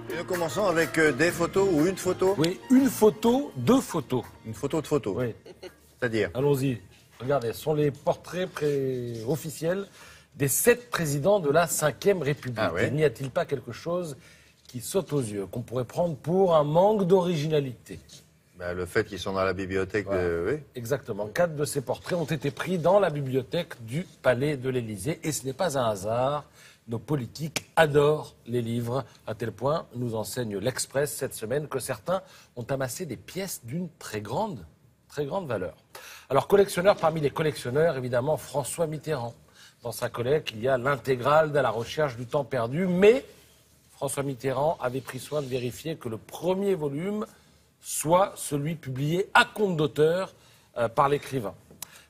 Et nous commençons avec des photos ou une photo? Oui, une photo, deux photos. Une photo de photo. Oui. C'est-à-dire? Allons-y. Regardez, ce sont les portraits officiels des 7 présidents de la Ve République. Ah ouais. N'y a-t-il pas quelque chose qui saute aux yeux, qu'on pourrait prendre pour un manque d'originalité? Ben, le fait qu'ils sont dans la bibliothèque Voilà. de... Oui. Exactement. 4 de ces portraits ont été pris dans la bibliothèque du Palais de l'Élysée. Et ce n'est pas un hasard. Nos politiques adorent les livres, à tel point, nous enseigne l'Express cette semaine, que certains ont amassé des pièces d'une très grande valeur. Alors, collectionneur parmi les collectionneurs, évidemment, François Mitterrand. Dans sa collecte, il y a l'intégrale de la recherche du temps perdu, mais François Mitterrand avait pris soin de vérifier que le premier volume soit celui publié à compte d'auteur par l'écrivain.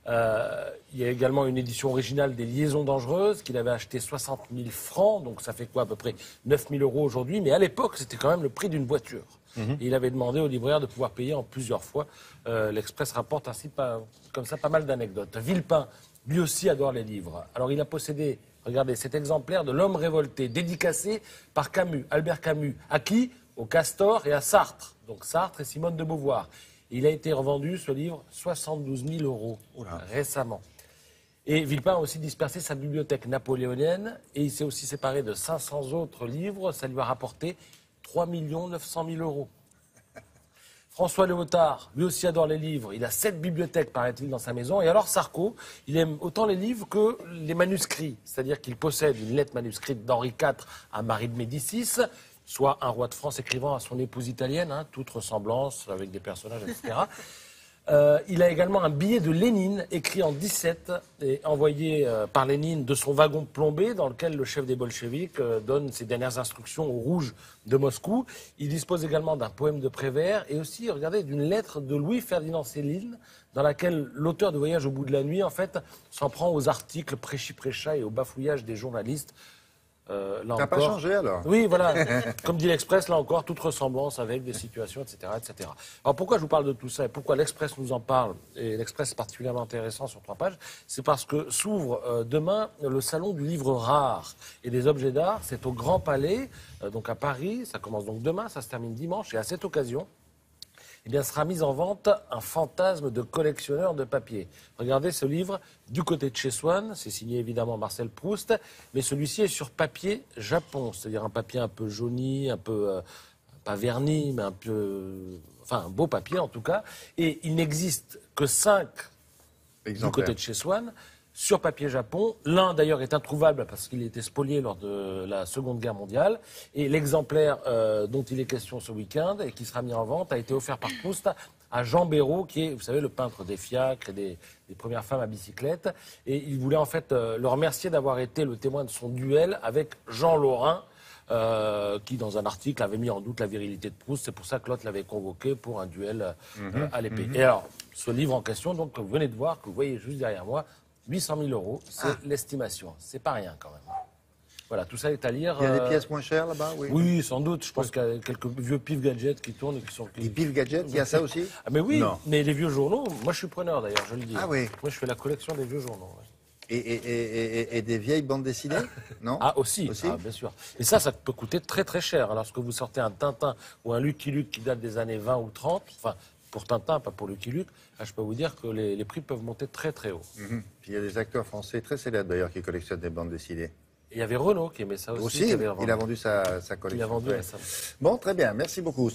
Il y a également une édition originale des Liaisons dangereuses qu'il avait acheté 60 000 francs, donc ça fait quoi, à peu près 9 000 € aujourd'hui, mais à l'époque c'était quand même le prix d'une voiture. Et il avait demandé au libraire de pouvoir payer en plusieurs fois. L'Express rapporte ainsi comme ça pas mal d'anecdotes. Villepin, lui aussi, adore les livres. Alors il a possédé, regardez, cet exemplaire de L'Homme révolté, dédicacé par Camus, Albert Camus. À qui? Au Castor et à Sartre. Donc Sartre et Simone de Beauvoir. Il a été revendu, ce livre, 72 000 € récemment. Et Villepin a aussi dispersé sa bibliothèque napoléonienne et il s'est aussi séparé de 500 autres livres. Ça lui a rapporté 3 900 000 €. François Léotard, lui aussi adore les livres. Il a 7 bibliothèques, paraît-il, dans sa maison. Et alors Sarko, il aime autant les livres que les manuscrits. C'est-à-dire qu'il possède une lettre manuscrite d'Henri IV à Marie de Médicis, soit un roi de France écrivant à son épouse italienne, toute ressemblance avec des personnages, etc. Il a également un billet de Lénine, écrit en 17 et envoyé par Lénine de son wagon plombé, dans lequel le chef des bolcheviks donne ses dernières instructions aux Rouges de Moscou. Il dispose également d'un poème de Prévert et aussi, regardez, d'une lettre de Louis-Ferdinand Céline, dans laquelle l'auteur de Voyage au bout de la nuit, en fait, s'en prend aux articles prêchi-prêcha et au bafouillage des journalistes. T'as pas changé alors? Oui, voilà. Comme dit l'Express, là encore, toute ressemblance avec des situations, etc., etc. Alors pourquoi je vous parle de tout ça et pourquoi l'Express nous en parle, et l'Express est particulièrement intéressant sur 3 pages, c'est parce que s'ouvre demain le salon du livre rare et des objets d'art. C'est au Grand Palais, donc à Paris. Ça commence donc demain, ça se termine dimanche. Et à cette occasion, eh bien, sera mis en vente un fantasme de collectionneur de papier. Regardez ce livre, Du côté de chez Swann, c'est signé évidemment Marcel Proust, mais celui-ci est sur papier Japon, c'est-à-dire un papier un peu jauni, un peu, pas verni, mais un peu, enfin un beau papier en tout cas, et il n'existe que 5 du côté de chez Swann, sur papier Japon. L'un, d'ailleurs, est introuvable parce qu'il a été spolié lors de la Seconde Guerre mondiale. Et l'exemplaire dont il est question ce week-end et qui sera mis en vente a été offert par Proust à Jean Béraud, qui est, vous savez, le peintre des fiacres et des premières femmes à bicyclette. Et il voulait en fait le remercier d'avoir été le témoin de son duel avec Jean Lorrain, qui, dans un article, avait mis en doute la virilité de Proust. C'est pour ça que l'autre l'avait convoqué pour un duel à l'épée. Et alors, ce livre en question, donc, que vous venez de voir, que vous voyez juste derrière moi, 800 000 €, c'est l'estimation. C'est pas rien quand même. Voilà, tout ça est à lire. Il y a des pièces moins chères là-bas? Oui, oui, sans doute. Je pense qu'il y a quelques vieux pif gadgets qui tournent et qui sont. Les pif gadgets, il y a ça aussi? Ah, mais oui, non. Mais les vieux journaux, moi je suis preneur d'ailleurs, je le dis. Ah oui. Moi je fais la collection des vieux journaux. Ouais. Et des vieilles bandes dessinées? Non? Ah, aussi, ah, bien sûr. Et ça peut coûter très très cher. Lorsque vous sortez un Tintin ou un Lucky Luke qui date des années 20 ou 30, enfin, pour Tintin, pas pour Lucky Luke, là, je peux vous dire que les prix peuvent monter très très haut. Puis il y a des acteurs français très célèbres d'ailleurs qui collectionnent des bandes dessinées. Et il y avait Renaud qui aimait ça aussi. Il a vendu sa collection. Il a vendu récemment. Bon, très bien, merci beaucoup.